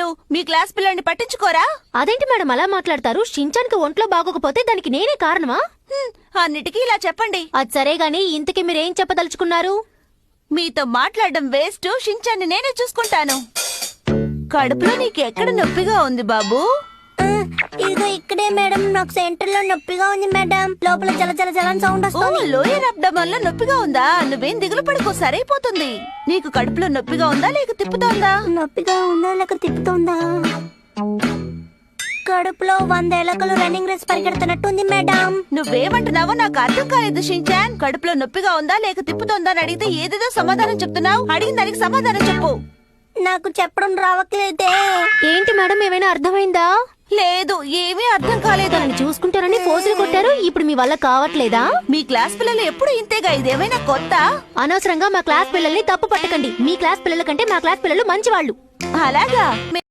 పిల్లలు మీ క్లాస్ పిల్లల్ని పట్టించుకోరా? అదేంటి మేడం అలా మాట్లాడతారు? షించాన్కి ఒంట్లో బాగోకపోతే దానికి నేనే కారణమా? అన్నిటికీ ఇలా చెప్పండి. అది సరే గాని ఇంతకీ మీరేం చెప్పదలుచుకున్నారు? మీతో మాట్లాడడం వేస్ట్. షించాన్ని నేనే చూసుకుంటాను. కడుపులో నీకు ఎక్కడ నొప్పిగా ఉంది బాబు? ఇదిగో ఇక్కడే మేడం. నాకు సెంటర్ లో నొప్పిగా ఉంది మేడం. లోపల జల జల జల సౌండ్ వస్తుంది. లోయర్ అబ్డమన్ లో నొప్పిగా ఉందా? నువ్వేం దిగులు పడుకో, సరైపోతుంది. నీకు కడుపులో నొప్పిగా ఉందా లేక తిప్పుతోందా? నొప్పిగా ఉందా లేక తిప్పుతోందా? కడుపులో 100 ఎలకలు రన్నింగ్ రేస్ పరిగెడుతున్నట్టుంది మేడం. నువ్వేమంటున్నావో నాకు అర్థం కాలేదు షించాన్. కడుపులో నొప్పిగా ఉందా లేక తిప్పుతోందా అని అడిగితే ఏదేదో సమాధానం చెప్తున్నావు. అడిగిన దానికి సమాధానం చెప్పు. నాకు చెప్పడం రావట్లేదే. ఏంటి మేడం ఏమైనా అర్థమైందా? లేదు, ఏమీ అర్థం కాలేదు. తనని చూసుకుంటారని ఫోజులు కొట్టారు. ఇప్పుడు మీ వల్ల కావట్లేదా? మీ క్లాస్ పిల్లలు ఎప్పుడు ఇంతేగా? ఇదేమైనా కొత్త? అనవసరంగా మా క్లాస్ పిల్లల్ని తప్పు పట్టకండి. మీ క్లాస్ పిల్లల కంటే మా క్లాస్ పిల్లలు మంచివాళ్ళు. అలాగా?